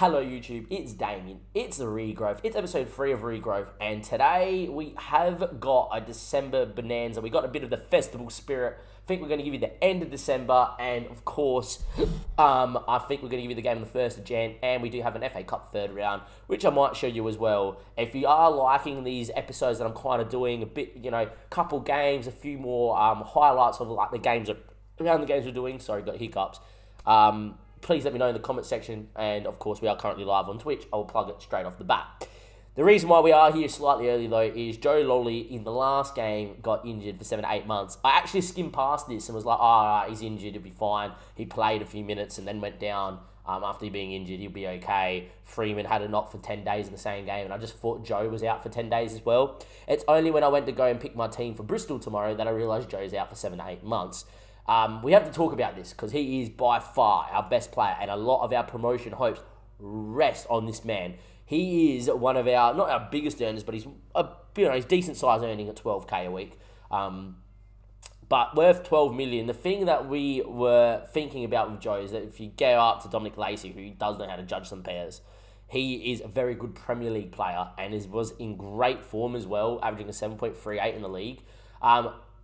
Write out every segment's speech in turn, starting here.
Hello YouTube, it's Damien, it's the Regrowth, it's episode 3 of Regrowth, and today we have got a December bonanza. We got a bit of the festival spirit. I think we're going to give you the end of December, and of course, I think we're going to give you the game on the 1st of Jan, and we do have an FA Cup third round, which I might show you as well. If you are liking these episodes that I'm kind of doing, a bit, couple games, a few more highlights of like the games, around the games we're doing, sorry, got hiccups, please let me know in the comment section, and of course we are currently live on Twitch. I'll plug it straight off the bat. The reason why we are here slightly early though is Joe Lolly in the last game got injured for 7 to 8 months. I actually skimmed past this and was like, he's injured, he'll be fine. He played a few minutes and then went down after being injured, he'll be okay. Freeman had a knock for 10 days in the same game, and I just thought Joe was out for 10 days as well. It's only when I went to go and pick my team for Bristol tomorrow that I realised Joe's out for 7 to 8 months. We have to talk about this because he is by far our best player, and a lot of our promotion hopes rest on this man. He is one of our, not our biggest earners, but he's decent size earning at 12k a week. But worth 12 million. The thing that we were thinking about with Joe is that if you go up to Dominic Lacey, who does know how to judge some pairs, he is a very good Premier League player and was in great form as well, averaging a 7.38 in the league.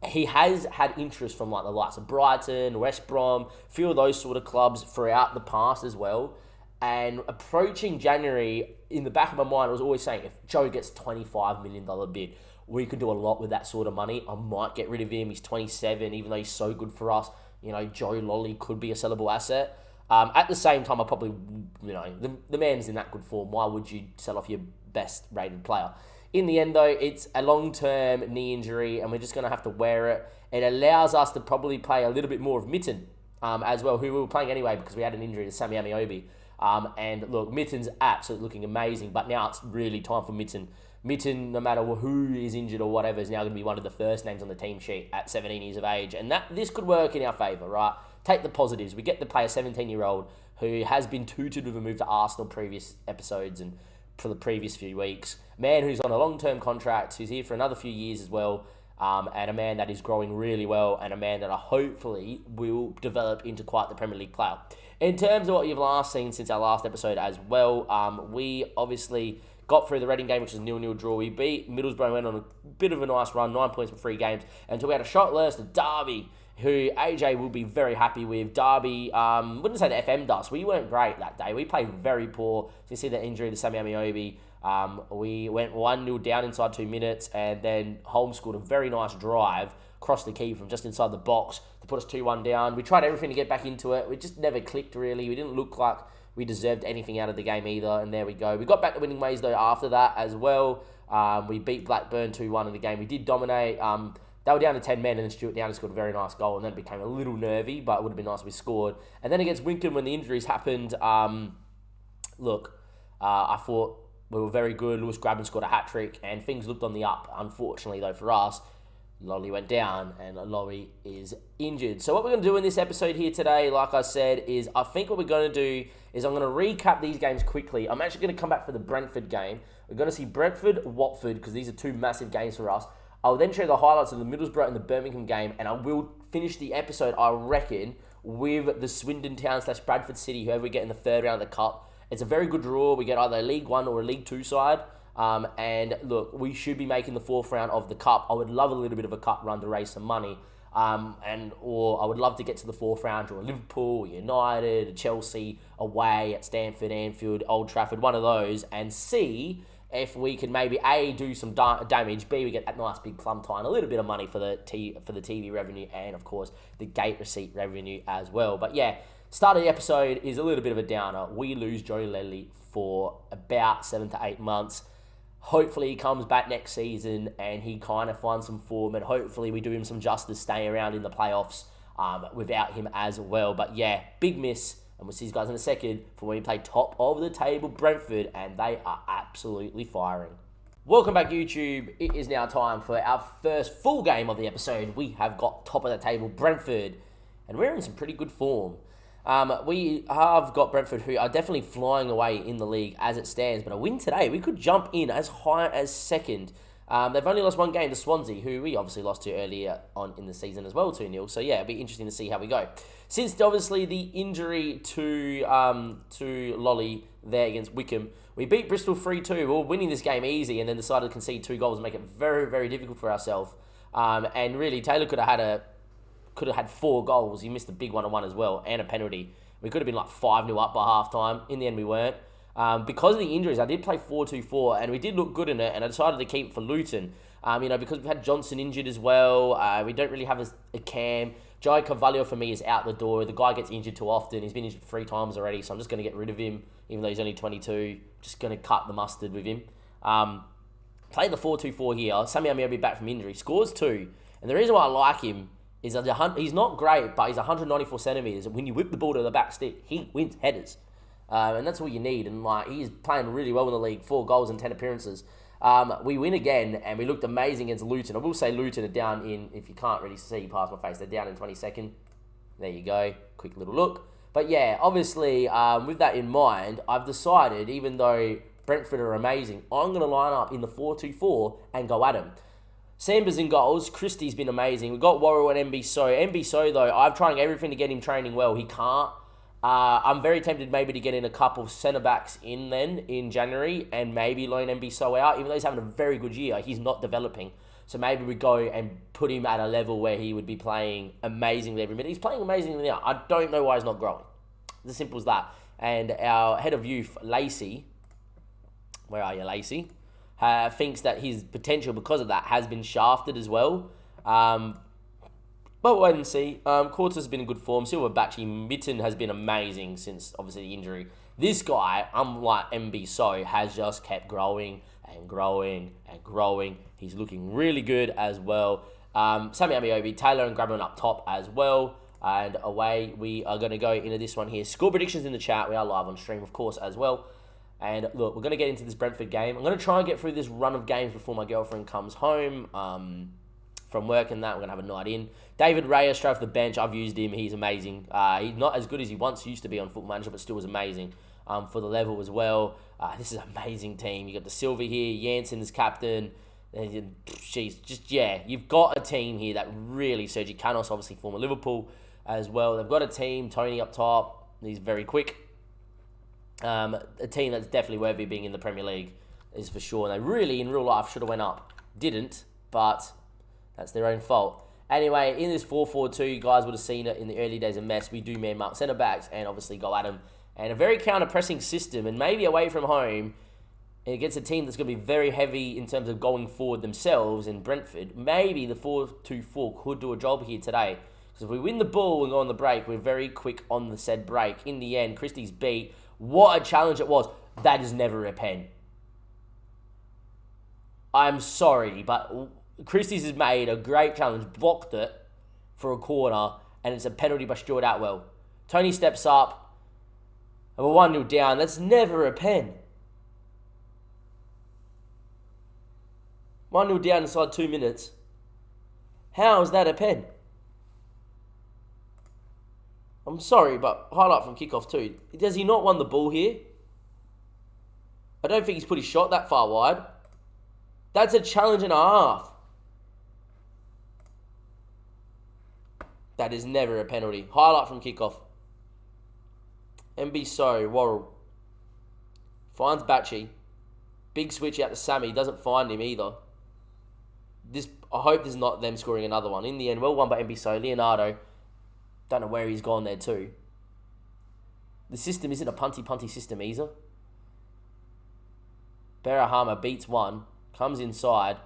He has had interest from like the likes of Brighton, West Brom, a few of those sort of clubs throughout the past as well. And approaching January, in the back of my mind, I was always saying, if Joe gets $25 million bid, we could do a lot with that sort of money. I might get rid of him. He's 27, even though he's so good for us. Joe Lolly could be a sellable asset. At the same time, I probably, the man's in that good form. Why would you sell off your best rated player? In the end, though, it's a long-term knee injury, and we're just going to have to wear it. It allows us to probably play a little bit more of Mitten as well, who we were playing anyway because we had an injury to Sammy Amiobi. And look, Mitten's absolutely looking amazing, but now it's really time for Mitten. Mitten, no matter who is injured or whatever, is now going to be one of the first names on the team sheet at 17 years of age. And this could work in our favour, right? Take the positives. We get to play a 17-year-old who has been tutored with a move to Arsenal previous episodes and for the previous few weeks. Man who's on a long-term contract, who's here for another few years as well, and a man that is growing really well, and a man that I hopefully will develop into quite the Premier League player. In terms of what you've last seen since our last episode as well, we obviously got through the Reading game, which was a 0-0 draw. We beat Middlesbrough, went on a bit of a nice run, 9 points from 3 games, until we had a shot last to Derby, who AJ will be very happy with. Derby, wouldn't say the FM dust. We weren't great that day. We played very poor. So you see the injury to Sammy Amiobi. We went 1-0 down inside 2 minutes, and then Holmes scored a very nice drive across the key from just inside the box to put us 2-1 down. We tried everything to get back into it. We just never clicked, really. We didn't look like we deserved anything out of the game either, and there we go. We got back to winning ways, though, after that as well. We beat Blackburn 2-1 in the game. We did dominate. They were down to 10 men, and then Stuart Downing scored a very nice goal, and then it became a little nervy, but it would have been nice if we scored. And then against Winton, when the injuries happened, I thought we were very good. Lewis Grabban scored a hat-trick, and things looked on the up. Unfortunately, though, for us, Lolly went down, and Lolly is injured. So what we're going to do in this episode here today, like I said, is I think what we're going to do is I'm going to recap these games quickly. I'm actually going to come back for the Brentford game. We're going to see Brentford, Watford, because these are 2 massive games for us. I'll then show you the highlights of the Middlesbrough and the Birmingham game, and I will finish the episode, I reckon, with the Swindon Town / Bradford City, whoever we get in the third round of the Cup. It's a very good draw. We get either a League 1 or a League 2 side. And look, we should be making the 4th round of the Cup. I would love a little bit of a Cup run to raise some money. Or I would love to get to the 4th round or Liverpool, United, Chelsea, away at Stamford, Anfield, Old Trafford, one of those, and see if we can maybe A, do some damage, B, we get that nice big plum tie and a little bit of money for the TV revenue, and of course the gate receipt revenue as well. But yeah, start of the episode is a little bit of a downer. We lose Joe Lolly for about 7 to 8 months. Hopefully he comes back next season and he kind of finds some form, and hopefully we do him some justice staying around in the playoffs without him as well. But yeah, big miss. And we'll see you guys in a second for when we play top of the table Brentford, and they are absolutely firing. Welcome back, YouTube. It is now time for our first full game of the episode. We have got top of the table Brentford, and we're in some pretty good form. We have got Brentford, who are definitely flying away in the league as it stands, but a win today, we could jump in as high as second. They've only lost one game to Swansea, who we obviously lost to earlier on in the season as well, 2-0. So yeah, it'll be interesting to see how we go. Since obviously the injury to Lolly there against Wickham, we beat Bristol 3-2. We were winning this game easy and then decided to concede 2 goals and make it very, very difficult for ourselves. And really, Taylor could have had 4 goals. He missed a big 1-on-1 as well and a penalty. We could have been like 5-0 up by half time. In the end, we weren't. Because of the injuries, I did play 4-2-4 and we did look good in it, and I decided to keep it for Luton. Because we've had Johnson injured as well. We don't really have a cam. Jai Carvalho for me is out the door. The guy gets injured too often. He's been injured 3 times already, so I'm just going to get rid of him, even though he's only 22. Just going to cut the mustard with him. Play the 4-2-4 here. Sammy Amir will be back from injury. Scores 2. And the reason why I like him is that he's not great, but he's 194 centimetres. And when you whip the ball to the back stick, he wins headers. And that's all you need. And he's playing really well in the league. 4 goals and 10 appearances. We win again, and we looked amazing against Luton. I will say Luton are down in, if you can't really see past my face, they're down in 22nd. There you go. Quick little look. But yeah, obviously, with that in mind, I've decided, even though Brentford are amazing, I'm going to line up in the 4-2-4 and go at them. Samba's in goals. Christie's been amazing. We've got Worrell and MB So. MB So, though, I'm trying everything to get him training well. He can't. I'm very tempted maybe to get in a couple of centre-backs in January and maybe loan MB So out. Even though he's having a very good year, he's not developing. So maybe we go and put him at a level where he would be playing amazingly every minute. He's playing amazingly now. I don't know why he's not growing. It's as simple as that. And our head of youth, Lacey, where are you, Lacey? Thinks that his potential because of that has been shafted as well. But we'll wait and see. Quartz has been in good form. Silver Batchy Mitten has been amazing since obviously the injury. This guy, unlike MB So, has just kept growing and growing and growing. He's looking really good as well. Sammy Amiobi, Taylor and Grabman up top as well. And away we are going to go into this one here. Score predictions in the chat. We are live on stream, of course, as well. And look, we're going to get into this Brentford game. I'm going to try and get through this run of games before my girlfriend comes home from work and that. We're going to have a night in. David Raya, straight off the bench. I've used him. He's amazing. He's not as good as he once used to be on Football Manager, but still was amazing for the level as well. This is an amazing team. You got the Silva here. Janssen is captain. You've got a team here that really... Sergi Canos, obviously former Liverpool as well. They've got a team. Tony up top. He's very quick. A team that's definitely worthy of being in the Premier League is for sure. And they really, in real life, should have went up. Didn't, but that's their own fault. Anyway, in this 4-4-2, you guys would have seen it in the early days of Mess. We do man mark centre-backs and obviously go at them. And a very counter-pressing system, and maybe away from home, and against a team that's going to be very heavy in terms of going forward themselves in Brentford, maybe the 4-2-4 could do a job here today. Because if we win the ball and go on the break, we're very quick on the said break. In the end, Christie's beat. What a challenge it was. That is never a pen. I'm sorry, but Christie's has made a great challenge, blocked it for a corner, and it's a penalty by Stuart Atwell. Tony steps up, and we're 1-0 down. That's never a pen. 1-0 down inside 2 minutes. How is that a pen? I'm sorry, but highlight from kickoff too. Does he not won the ball here? I don't think he's put his shot that far wide. That's a challenge and a half. That is never a penalty. Highlight from kickoff. MB So, Worrell. Finds Batchy. Big switch out to Sammy. Doesn't find him either. I hope this is not them scoring another one. In the end, well won by MB So. Leonardo. Don't know where he's gone there too. The system isn't a punty system either. Berahama beats one. Comes inside.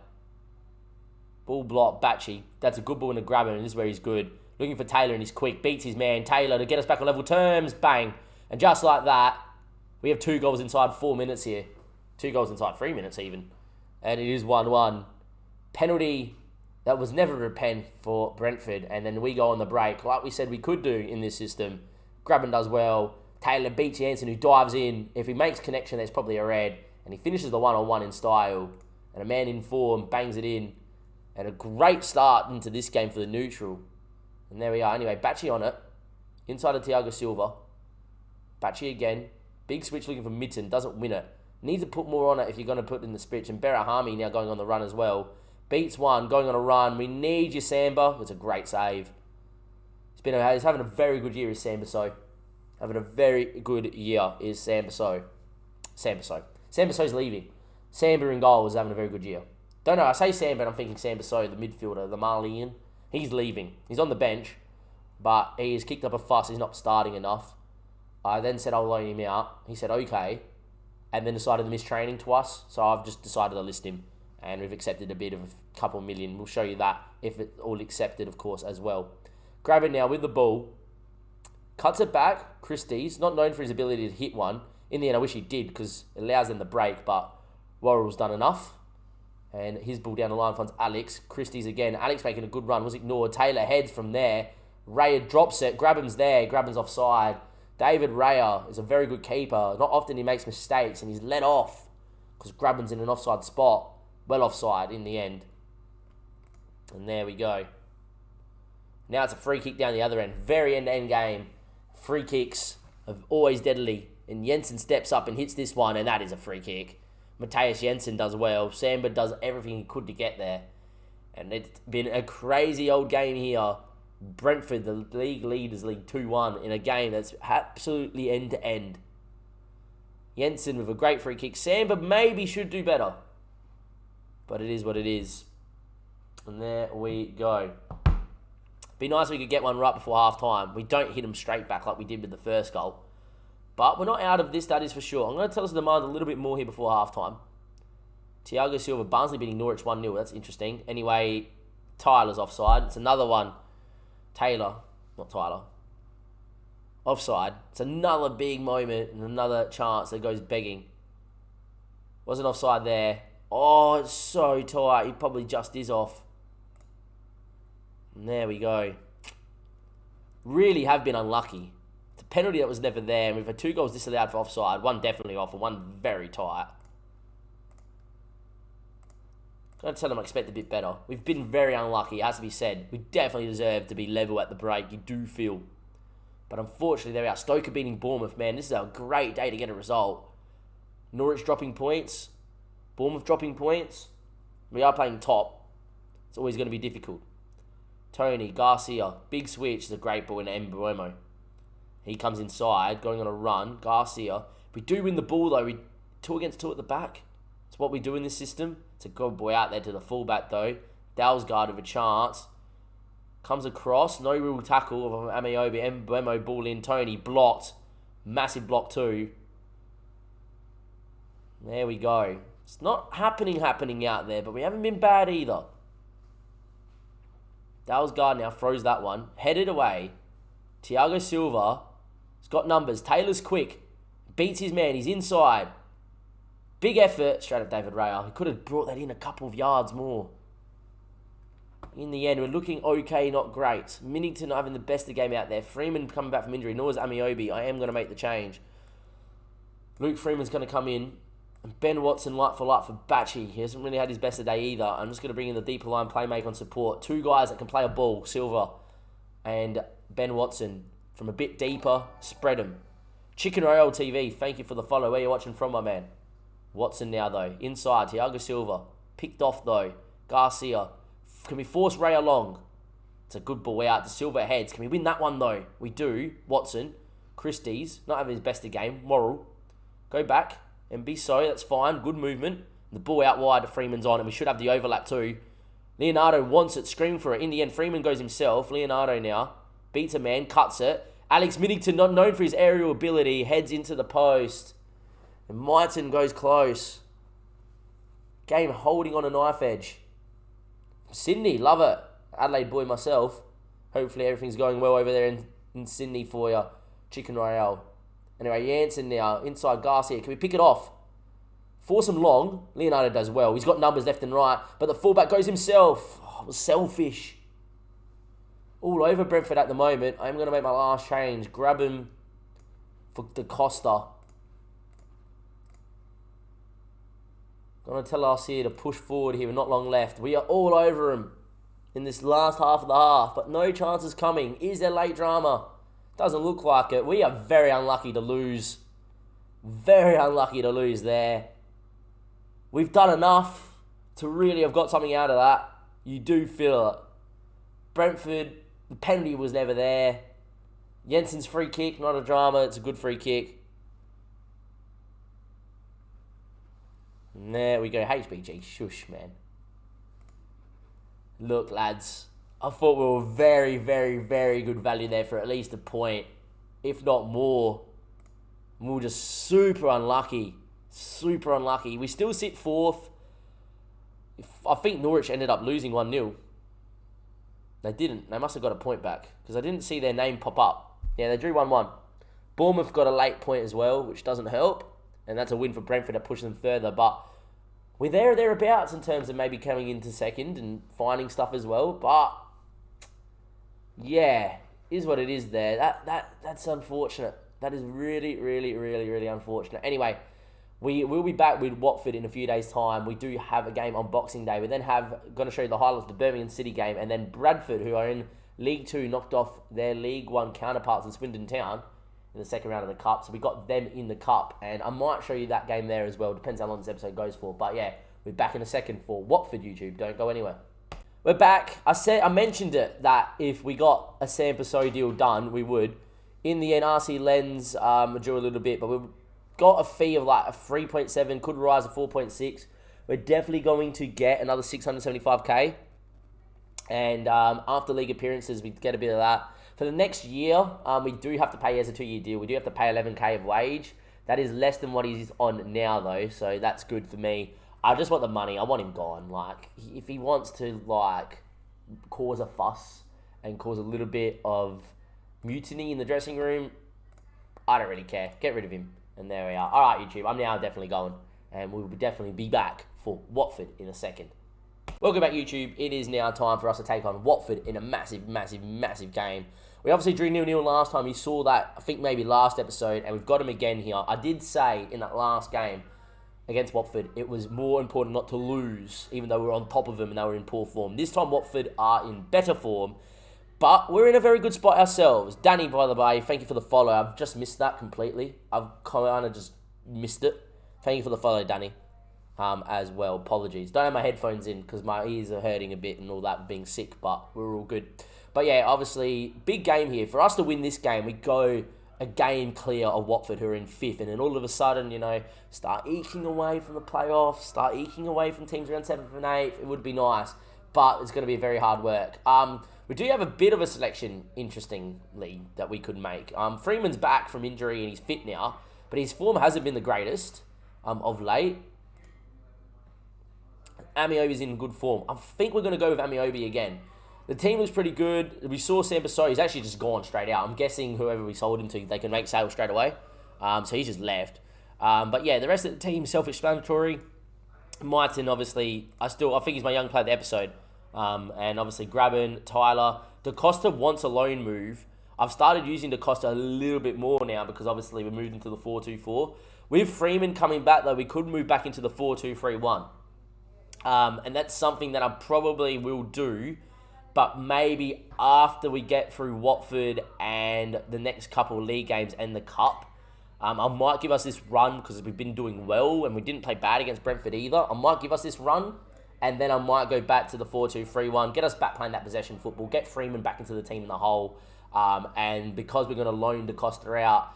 Ball block, Batchy. That's a good ball and a grabber, and this is where he's good. Looking for Taylor and he's quick. Beats his man, Taylor, to get us back on level terms. Bang. And just like that, we have 2 goals inside 4 minutes here. 2 goals inside 3 minutes even. And it is 1-1. Penalty that was never a pen for Brentford. And then we go on the break, like we said we could do in this system. Grabban does well. Taylor beats Janssen, who dives in. If he makes connection, there's probably a red. And he finishes the 1-on-1 in style. And a man in form bangs it in. And a great start into this game for the neutral. And there we are. Anyway, Batchy on it. Inside of Thiago Silva. Batchy again. Big switch looking for Mitten. Doesn't win it. Need to put more on it if you're going to put in the spitch. And Berahami now going on the run as well. Beats one, going on a run. We need you, Samba. It's a great save. He's having a very good year, is Sambaso. Having a very good year is Sambaso. Sambaso's leaving. Samba in goal is having a very good year. Don't know, I say Samba and I'm thinking Sambaso, the midfielder, the Malian. He's leaving. He's on the bench, but he's kicked up a fuss. He's not starting enough. I then said I'll loan him out. He said, okay. And then decided to miss training to us. So I've just decided to list him. And we've accepted a bid of a couple million. We'll show you that if it's all accepted, of course, as well. Grab it now with the ball. Cuts it back. Christie's, not known for his ability to hit one. In the end, I wish he did because it allows them to break. But Worrell's done enough. And his ball down the line finds Alex. Christie's again. Alex making a good run. Was ignored. Taylor heads from there. Raya drops it. Grabham's there. Grabham's offside. David Raya is a very good keeper. Not often he makes mistakes. And he's let off because Grabham's in an offside spot. Well offside in the end. And there we go. Now it's a free kick down the other end. Very end-to-end game. Free kicks are always deadly. And Jensen steps up and hits this one. And that is a free kick. Matthias Jensen does well. Samba does everything he could to get there. And it's been a crazy old game here. Brentford, the league leaders, lead 2-1 in a game that's absolutely end-to-end. Jensen with a great free kick. Samba maybe should do better. But it is what it is. And there we go. Be nice if we could get one right before half-time. We don't hit them straight back like we did with the first goal. But we're not out of this, that is for sure. I'm going to tell us the demand a little bit more here before half-time. Thiago Silva, Barnsley beating Norwich 1-0. That's interesting. Anyway, Tyler's offside. It's another one. Taylor, not Tyler. Offside. It's another big moment and another chance that goes begging. Wasn't offside there. Oh, it's so tight. He probably just is off. And there we go. Really have been unlucky. It's a penalty that was never there. And we've had 2 goals disallowed for offside. One definitely off and one very tight. I'm going to tell them I expect a bit better. We've been very unlucky, it has to be said. We definitely deserve to be level at the break. You do feel. But unfortunately, there we are. Stoker beating Bournemouth. Man, this is a great day to get a result. Norwich dropping points. Bournemouth dropping points. We are playing top. It's always going to be difficult. Tony, Garcia, big switch. It's a great ball in Mbeumo. He comes inside, going on a run. Garcia. If we do win the ball, though, we 2 against 2 at the back. It's what we do in this system. It's a good boy out there to the fullback, though. Dalsgaard with a chance. Comes across. No real tackle of Ameobi. Mbeumo ball in. Tony blocked. Massive block too. There we go. It's not happening out there, but we haven't been bad either. Dalsgaard now throws that one. Headed away. Thiago Silva. He's got numbers. Taylor's quick. Beats his man. He's inside. Big effort. Straight at David Raya. He could have brought that in a couple of yards more. In the end, we're looking okay, not great. Minnington not having the best of the game out there. Freeman coming back from injury. Nor is Ameobi. I am going to make the change. Luke Freeman's going to come in. And Ben Watson, light for Batchy. He hasn't really had his best of the day either. I'm just going to bring in the deeper line playmaker on support. 2 guys that can play a ball. Silva and Ben Watson. From a bit deeper, spread them. Chicken Royale TV, thank you for the follow. Where are you watching from, my man? Watson now, though. Inside, Thiago Silva. Picked off, though. Garcia. Can we force Ray along? It's a good ball out to Silva heads. Can we win that one, though? We do. Watson. Christie's. Not having his best of the game. Morrell. Go back. And be so. That's fine. Good movement. The ball out wide. Freeman's on. And we should have the overlap, too. Leonardo wants it. Scream for it. In the end, Freeman goes himself. Leonardo now. Beats a man. Cuts it. Alex Minnington, not known for his aerial ability. Heads into the post. And Myton goes close. Game holding on a knife edge. Sydney, love it. Adelaide boy myself. Hopefully everything's going well over there in Sydney for you. Chicken Royale. Anyway, Jansen now. Inside Garcia. Can we pick it off? Force him long. Leonardo does well. He's got numbers left and right. But the fullback goes himself. Oh, it was selfish. All over Brentford at the moment. I'm going to make my last change. Grab him for Da Costa. Going to tell us here to push forward here with not long left. We are all over him in this last half of the half, but no chances coming. Is there late drama? Doesn't look like it. We are very unlucky to lose. Very unlucky to lose there. we've done enough to really have got something out of that. You do feel it. Brentford, the penalty was never there. Jensen's free kick, not a drama. It's a good free kick. And there we go. HBG, shush, man. Look, lads. I thought we were very, very, very good value there for at least a point, if not more. We were just super unlucky. Super unlucky. We still sit fourth. I think Norwich ended up losing 1-0. They didn't. They must have got a point back because I didn't see their name pop up. Yeah, they drew 1-1. Bournemouth got a late point as well, which doesn't help. And that's a win for Brentford that pushes them further. But we're there or thereabouts in terms of maybe coming into second and finding stuff as well. But yeah, is what it is there. That's unfortunate. That is really, really, really, really unfortunate. Anyway, we will be back with Watford in a few days' time. We do have a game on Boxing Day. We then going to show you the highlights of the Birmingham City game. And then Bradford, who are in League 2, knocked off their League 1 counterparts in Swindon Town in the second round of the Cup. So we got them in the Cup. And I might show you that game there as well. Depends how long this episode goes for. But yeah, we're back in a second for Watford YouTube. Don't go anywhere. We're back. I mentioned it that if we got a Sam Paso deal done, we would. In the end, RC Lens drew a little bit, but we've got a fee of like a 3.7, could rise to 4.6. We're definitely going to get another 675k. And after league appearances, we get a bit of that. For the next year, we do have to pay as a 2-year deal. We do have to pay 11k of wage. That is less than what he's on now, though, so that's good for me. I just want the money. I want him gone. Like, if he wants to, like, cause a fuss and cause a little bit of mutiny in the dressing room, I don't really care. Get rid of him. And there we are. All right, YouTube. I'm now definitely going. And we will definitely be back for Watford in a second. Welcome back, YouTube. It is now time for us to take on Watford in a massive, massive, massive game. We obviously drew 0-0 last time. You saw that, I think, maybe last episode. And we've got him again here. I did say in that last game against Watford, it was more important not to lose, even though we were on top of them and they were in poor form. This time, Watford are in better form. But we're in a very good spot ourselves. Danny, by the way, thank you for the follow. I've just missed that completely. I've kind of just missed it. Thank you for the follow, Danny, as well. Apologies. Don't have my headphones in because my ears are hurting a bit and all that, being sick, but we're all good. But yeah, obviously, big game here. For us to win this game, we go a game clear of Watford, who are in 5th. And then all of a sudden, you know, start eking away from the playoffs, start eking away from teams around 7th and 8th. It would be nice, but it's going to be very hard work. We do have a bit of a selection, interestingly, that we could make. Freeman's back from injury and he's fit now, but his form hasn't been the greatest of late. Amiobi's in good form. I think we're going to go with Amiobi again. The team looks pretty good. We saw Sam Paso. He's actually just gone straight out. I'm guessing whoever we sold him to, they can make sales straight away. So he's just left. But yeah, the rest of the team, self-explanatory. Myton, obviously, I think he's my young player of the episode. And obviously Graben, Tyler. DaCosta wants a loan move. I've started using DaCosta a little bit more now because obviously we moved into the 4-2-4. With Freeman coming back, though, we could move back into the 4-2-3-1. And that's something that I probably will do, but maybe after we get through Watford and the next couple of league games and the Cup. I might give us this run because we've been doing well and we didn't play bad against Brentford either. I might give us this run and then I might go back to the 4-2-3-1, get us back playing that possession football, get Freeman back into the team in the whole. And because we're going to loan DaCosta out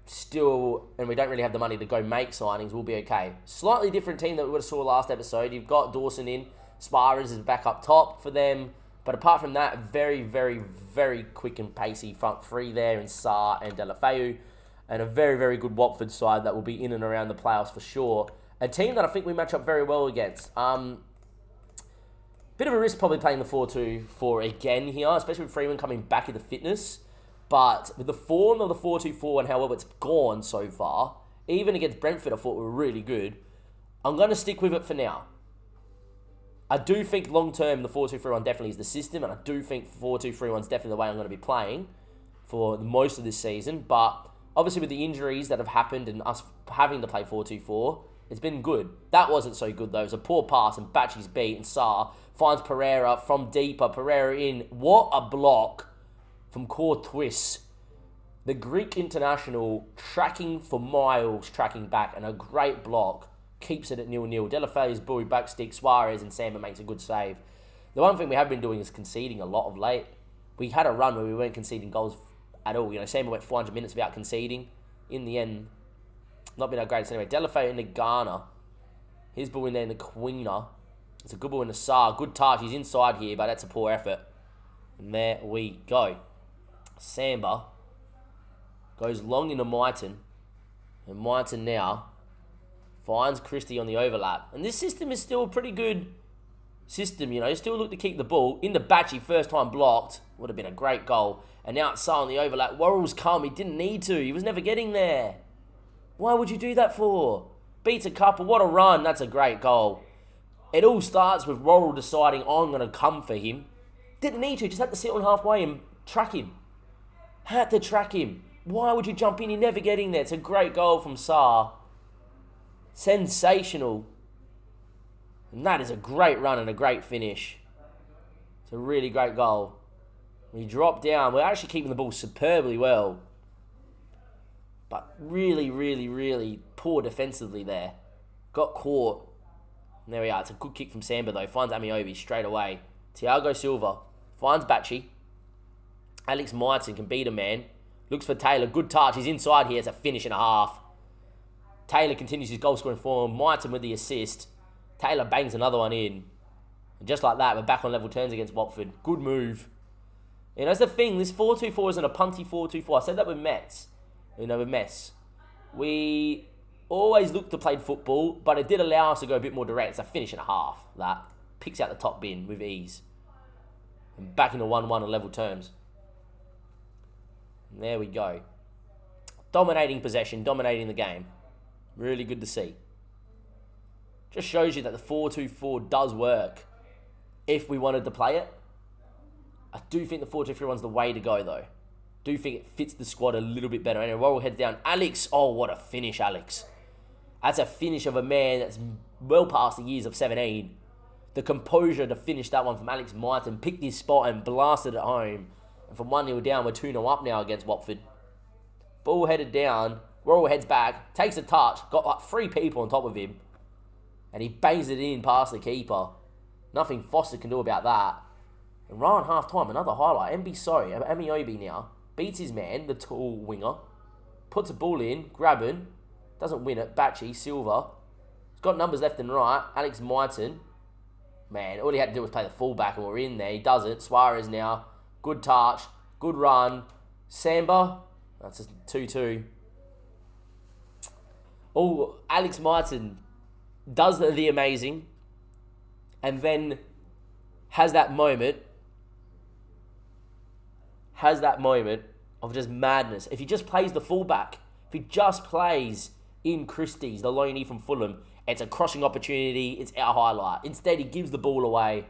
still, and we don't really have the money to go make signings, we'll be okay. Slightly different team that we would have saw last episode. You've got Dawson in, Sparrows is back up top for them. But apart from that, very, very, very quick and pacey front three there in Sarr and Delafeu. And a very, very good Watford side that will be in and around the playoffs for sure. A team that I think we match up very well against. Bit of a risk probably playing the 4-2-4 again here, especially with Freeman coming back into fitness. But with the form of the 4-2-4 and how well it's gone so far, even against Brentford I thought we were really good, I'm going to stick with it for now. I do think long-term the 4-2-3-1 definitely is the system, and I do think 4-2-3-1 is definitely the way I'm going to be playing for most of this season. But obviously with the injuries that have happened and us having to play 4-2-4, it's been good. That wasn't so good though. It was a poor pass and Bachi's beat and Sarr finds Pereira from deeper. Pereira in. What a block from Courtois. The Greek international tracking for miles, tracking back, and a great block keeps it at 0-0. Delafay's buoy back stick, Suarez and Samba makes a good save. The one thing we have been doing is conceding a lot of late. We had a run where we weren't conceding goals at all. Samba went 400 minutes without conceding. In the end, not been our greatest anyway. Delafay in the Ghana. His ball in there in the Queener. It's a good ball in the Saar. Good touch. He's inside here, but that's a poor effort. And there we go. Samba goes long into Myton. And Myton now finds Christie on the overlap. And this system is still a pretty good system, Still look to keep the ball. Into Batchy, first time blocked. Would have been a great goal. And now it's Saar on the overlap. Worrell's come. He didn't need to. He was never getting there. Why would you do that for? Beats a couple. What a run. That's a great goal. It all starts with Worrell deciding, I'm going to come for him. Didn't need to. Just had to sit on halfway and track him. Had to track him. Why would you jump in? You're never getting there. It's a great goal from Saar. Sensational. And that is a great run and a great finish. It's a really great goal. We drop down. We're actually keeping the ball superbly well. But really, really, really poor defensively there. Got caught. And there we are. It's a good kick from Samba though. Finds Amiobi straight away. Thiago Silva finds Batchy. Alex Myton can beat a man. Looks for Taylor. Good touch. He's inside here. It's a finish and a half. Taylor continues his goal scoring form. Myton with the assist. Taylor bangs another one in. And just like that, we're back on level turns against Watford. Good move. That's the thing. This 4-2-4 isn't a punty 4-2-4. I said that with Mets. With Mets. We always looked to play football, but it did allow us to go a bit more direct. It's a finish and a half. That picks out the top bin with ease. And back into 1-1 on level terms. And there we go. Dominating possession, dominating the game. Really good to see. Just shows you that the 4-2-4 does work if we wanted to play it. I do think the 4-2-3-1's the way to go, though. Do think it fits the squad a little bit better. Anyway, Worrell heads down. Alex, oh, what a finish, Alex. That's a finish of a man that's well past the years of 17. The composure to finish that one from Alex Myton. Picked his spot and blasted it home. And from 1-0 down, we're 2-0 up now against Watford. Ball headed down. Worrell heads back. Takes a touch. Got like 3 people on top of him. And he bangs it in past the keeper. Nothing Foster can do about that. And right on half-time, another highlight. Amiobi now beats his man, the tall winger. Puts a ball in, grabbing. Doesn't win it. Batchy, Silva. He's got numbers left and right. Alex Myton. Man, all he had to do was play the fullback and we're in there. He does it. Suarez now. Good touch. Good run. Samba. That's a 2-2. Oh, Alex Myton does the amazing. And then has that moment of just madness. If he just plays the fullback, if he just plays in Christie's, the loanee from Fulham, it's a crossing opportunity, it's our highlight. Instead, he gives the ball away,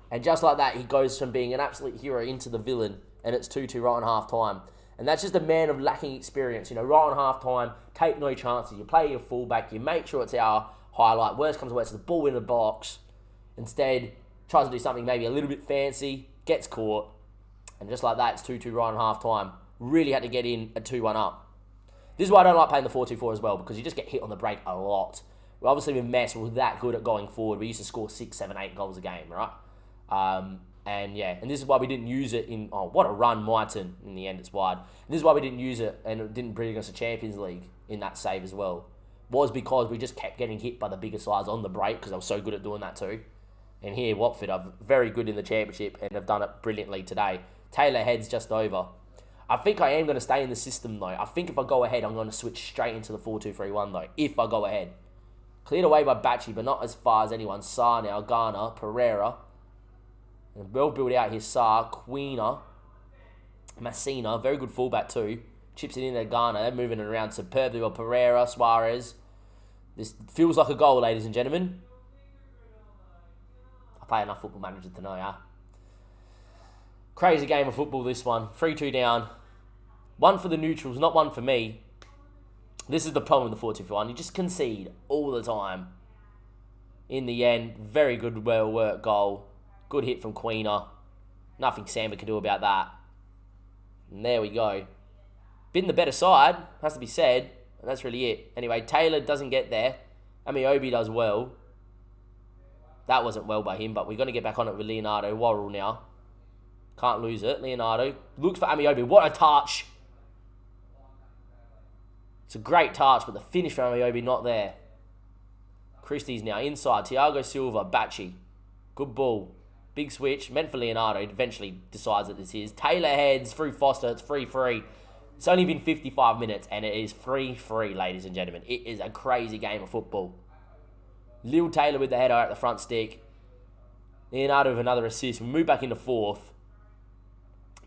and just like that, he goes from being an absolute hero into the villain, and it's 2-2 right on half-time. And that's just a man of lacking experience. Right on half-time, take no chances. You play your fullback, you make sure it's our highlight. Worst comes to worst, the ball in the box. Instead, tries to do something maybe a little bit fancy, gets caught, and just like that, it's 2-2 right on half-time. Really had to get in at 2-1 up. This is why I don't like playing the 4-2-4 as well, because you just get hit on the break a lot. Well, obviously with Mess, we're that good at going forward. We used to score 6, 7, 8 goals a game, right? And this is why we didn't use it in... Oh, what a run, Myton. In the end, it's wide. And this is why we didn't use it, and it didn't bring us a Champions League in that save as well. Was because we just kept getting hit by the bigger sides on the break, because I was so good at doing that too. And here, Watford are very good in the Championship and have done it brilliantly today. Taylor heads just over. I think I am going to stay in the system, though. I think if I go ahead, I'm going to switch straight into the 4-2-3-1, though, if I go ahead. Cleared away by Batchy, but not as far as anyone. Saar now, Garner, Pereira. And well built out here, Saar, Queener, Messina, very good fullback too. Chips it in there, Garner. They're moving it around superbly well. Pereira, Suarez. This feels like a goal, ladies and gentlemen. I play enough Football Manager to know, yeah. Crazy game of football, this one. 3-2 down. One for the neutrals, not one for me. This is the problem with the 4-2-4-1. You just concede all the time. In the end, very good, well-worked goal. Good hit from Queener. Nothing Samba can do about that. And there we go. Been the better side, has to be said. And that's really it. Anyway, Taylor doesn't get there. Amiobi does well. That wasn't well by him, but we're going to get back on it with Leonardo. Worrell now. Can't lose it. Leonardo looks for Amiobi. What a touch. It's a great touch, but the finish from Amiobi not there. Christie's now inside. Thiago Silva. Bacci. Good ball. Big switch. Meant for Leonardo. Eventually decides that this is. Taylor heads through Foster. It's 3-3. It's only been 55 minutes, and it is 3-3, ladies and gentlemen. It is a crazy game of football. Lil Taylor with the header at the front stick. Leonardo with another assist. We move back into fourth.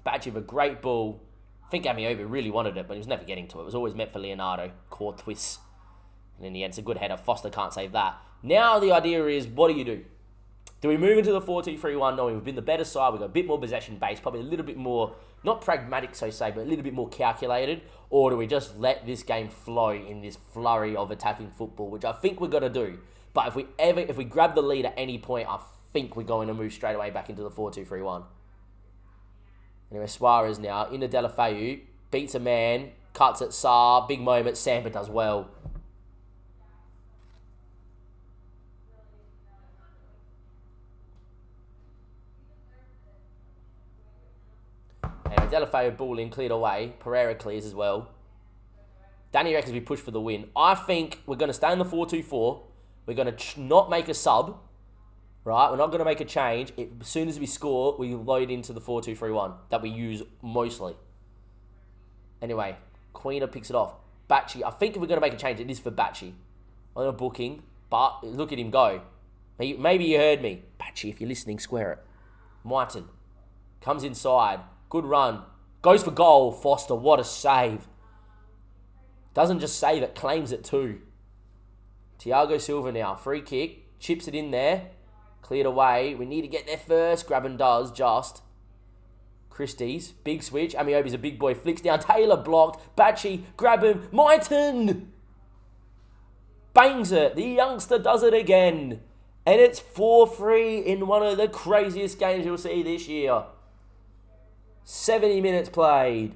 Bacci with a great ball. I think Amiobi really wanted it, but he was never getting to it. It was always meant for Leonardo. Core twist. And in the end, it's a good header. Foster can't save that. Now the idea is, what do? Do we move into the 4-2-3-1 knowing we've been the better side, we've got a bit more possession base, probably a little bit more, not pragmatic so say, but a little bit more calculated? Or do we just let this game flow in this flurry of attacking football, which I think we're going to do. But if we grab the lead at any point, I think we're going to move straight away back into the 4-2-3-1. Anyway, Suarez now into Delafeu, beats a man, cuts at Saar, big moment, Samba does well. Anyway, Delafeu ball in, cleared away, Pereira clears as well. Danny reckons we push for the win. I think we're going to stay in the 4-2-4. We're going to not make a sub, right? We're not going to make a change. As soon as we score, we load into the 4-2-3-1 that we use mostly. Anyway, Queener picks it off. Bacci, I think if we're going to make a change, it is for Bacci. On a booking, but look at him go. Maybe you heard me. Bacci, if you're listening, square it. Mighton comes inside. Good run. Goes for goal. Foster, what a save. Doesn't just save it, claims it too. Thiago Silva now, free kick, chips it in there, cleared away. We need to get there first. Grabban does just. Christie's, big switch. Amiobi's a big boy, flicks down. Taylor blocked. Bacci, grab him. Mighton bangs it. The youngster does it again. And it's 4-3 in one of the craziest games you'll see this year. 70 minutes played.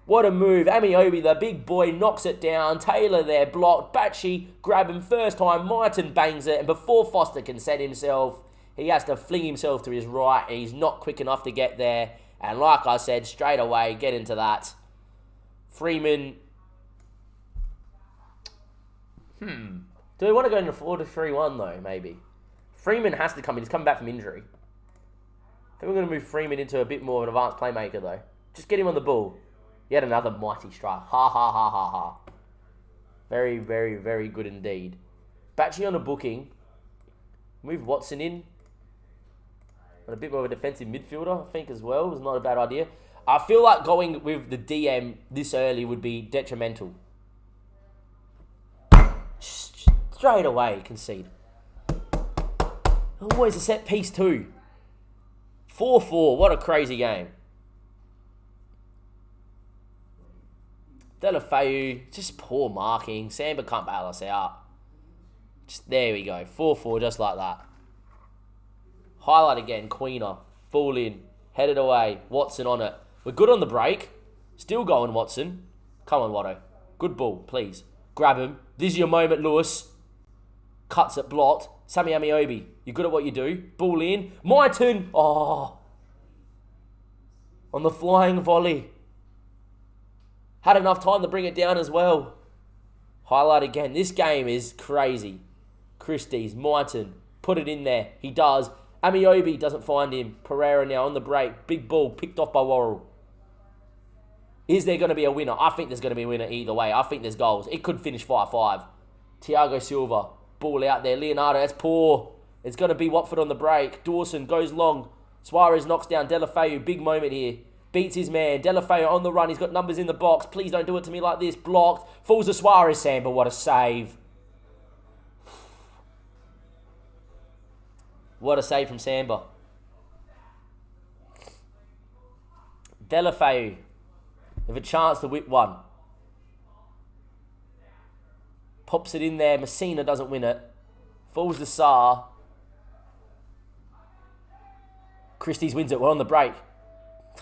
What a move. Amiobi, the big boy, knocks it down. Taylor there, blocked. Bacci, grab him first time. Mighton bangs it. And before Foster can set himself, he has to fling himself to his right. And he's not quick enough to get there. And like I said, straight away, get into that. Freeman. Do we want to go into 4-3-1 though, maybe? Freeman has to come in. He's coming back from injury. I think we're going to move Freeman into a bit more of an advanced playmaker though. Just get him on the ball. Yet another mighty strike. Ha ha ha ha ha. Very, very, very good indeed. Bacci on a booking. Move Watson in. And a bit more of a defensive midfielder, I think, as well. Was not a bad idea. I feel like going with the DM this early would be detrimental. Straight away, concede. Always a set piece too. 4-4. What a crazy game. Delafeu, just poor marking. Samba can't bail us out. Just there we go. 4-4, just like that. Highlight again. Queener. Full in. Headed away. Watson on it. We're good on the break. Still going, Watson. Come on, Watto. Good ball, please. Grab him. This is your moment, Lewis. Cuts it, blocked. Sammy Amiobi. You're good at what you do. Ball in. Mighton. Oh. On the flying volley. Had enough time to bring it down as well. Highlight again. This game is crazy. Christie's, Mighton, put it in there. He does. Amiobi doesn't find him. Pereira now on the break. Big ball picked off by Worrell. Is there going to be a winner? I think there's going to be a winner either way. I think there's goals. It could finish 5-5. Thiago Silva, ball out there. Leonardo, that's poor. It's going to be Watford on the break. Dawson goes long. Suarez knocks down Delafeu. Big moment here. Beats his man. Delafeu on the run. He's got numbers in the box. Please don't do it to me like this. Blocked. Falls to Suarez. Samba, what a save. What a save from Samba. Delafeu with a chance to whip one. Pops it in there. Messina doesn't win it. Falls to Saar. Christie's wins it. We're on the break.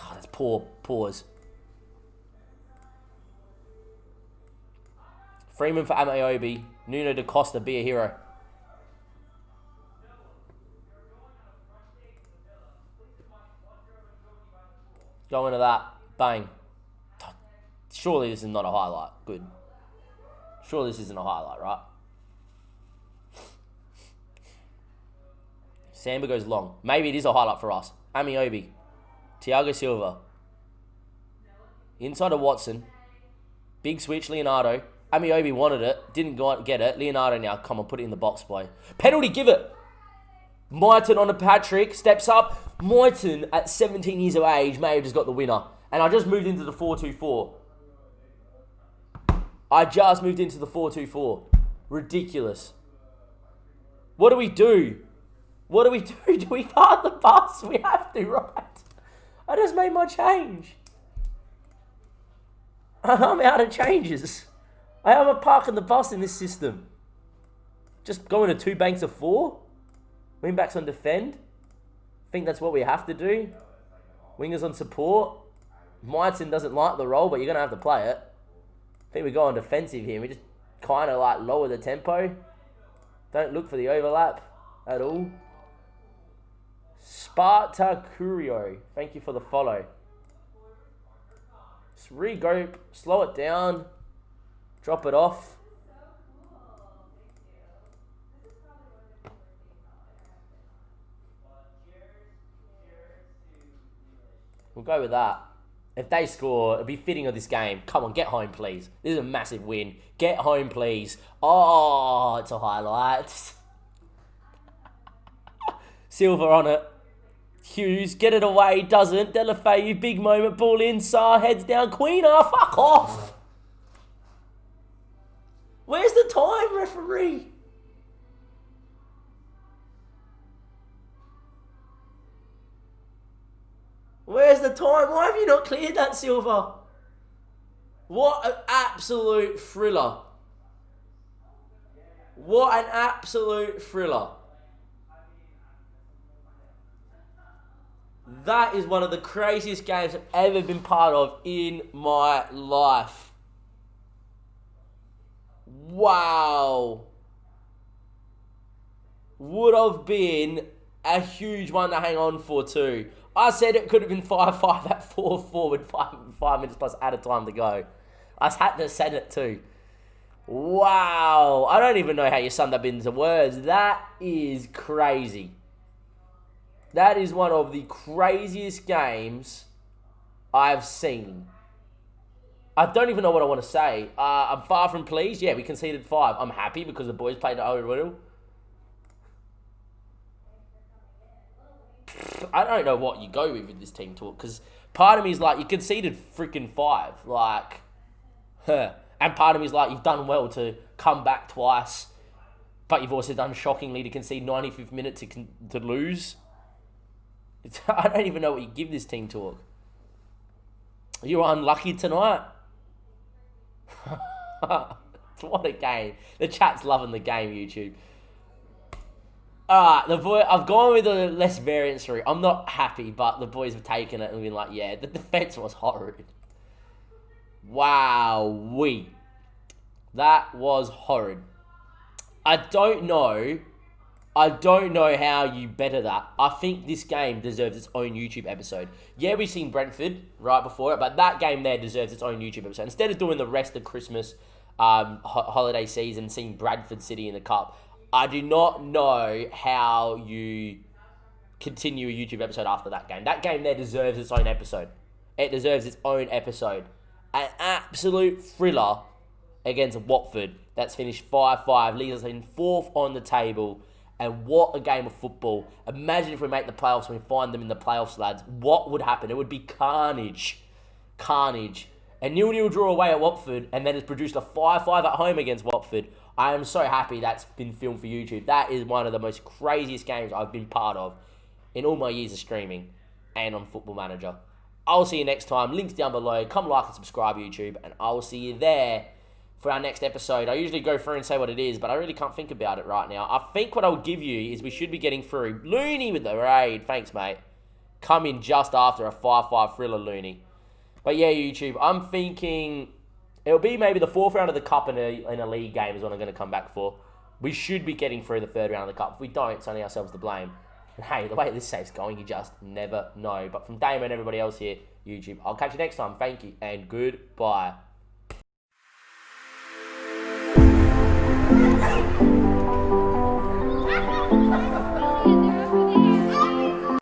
Oh, that's poor. Pause. Freeman for Amiobi. Nuno da Costa, be a hero. Go into that. Bang. Surely this is not a highlight. Good. Surely this isn't a highlight, right? Samba goes long. Maybe it is a highlight for us. Amiobi. Thiago Silva. Inside of Watson. Big switch, Leonardo. Amiobi wanted it. Didn't get it. Leonardo now, come on, put it in the box, boy. Penalty, give it. Myton on to Patrick. Steps up. Myton, at 17 years of age, may have just got the winner. And I just moved into the 4-2-4. I just moved into the 4-2-4. Ridiculous. What do we do? What do we do? Do we park the bus? We have to, right? I just made my change. I'm out of changes. I am parking the bus in this system. Just going to 2 banks of 4? Wing backs on defend? Think that's what we have to do? Wingers on support? Myton doesn't like the role, but you're going to have to play it. I think we go on defensive here. We just kind of like lower the tempo. Don't look for the overlap at all. Sparta Curio, thank you for the follow. Just regroup, slow it down, drop it off. We'll go with that. If they score, it'll be fitting of this game. Come on, get home, please. This is a massive win. Get home, please. Oh, it's a highlight. Silva on it. Hughes, get it away. Doesn't. Delafeu, big moment. Ball in. Sarr, heads down. Queener, fuck off. Where's the time, referee? Where's the time? Why have you not cleared that, Silva? What an absolute thriller. What an absolute thriller. That is one of the craziest games I've ever been part of in my life. Wow. Would have been a huge one to hang on for too. I said it could have been 5-5 at 4-4 with 5 minutes plus added time to go. I had to say it too. Wow. I don't even know how you sum that into words. That is crazy. That is one of the craziest games I've seen. I don't even know what I want to say. I'm far from pleased. Yeah, we conceded 5. I'm happy because the boys played at O'Riddle. I don't know what you go with this team talk, because part of me is like, you conceded freaking 5, like, and part of me is like, you've done well to come back twice, but you've also done shockingly to concede 95th minute to lose. I don't even know what you give this team talk. You were unlucky tonight. What a game! The chat's loving the game, YouTube. I've gone with a less variance route. I'm not happy, but the boys have taken it and been like, yeah, the defense was horrid. Wow-wee. That was horrid. I don't know how you better that. I think this game deserves its own YouTube episode. Yeah, we've seen Brentford right before it, but that game there deserves its own YouTube episode. Instead of doing the rest of Christmas holiday season, seeing Bradford City in the Cup, I do not know how you continue a YouTube episode after that game. That game there deserves its own episode. It deserves its own episode. An absolute thriller against Watford that's finished 5-5, leaves us in 4th on the table. And what a game of football. Imagine if we make the playoffs and we find them in the playoffs, lads. What would happen? It would be carnage. Carnage. A 0-0 draw away at Watford, and then it's produced a 5-5 at home against Watford. I am so happy that's been filmed for YouTube. That is one of the most craziest games I've been part of in all my years of streaming and on Football Manager. I'll see you next time. Links down below. Come like and subscribe, YouTube, and I will see you there for our next episode. I usually go through and say what it is, but I really can't think about it right now. I think what I would give you is we should be getting through. Looney with the raid. Thanks, mate. Come in just after a 5-5 thriller, Looney. But yeah, YouTube, I'm thinking It'll be maybe the fourth round of the Cup in a league game is what I'm going to come back for. We should be getting through the third round of the Cup. If we don't, it's only ourselves to blame. And hey, the way this safe's going, you just never know. But from Damon and everybody else here, YouTube, I'll catch you next time. Thank you and goodbye.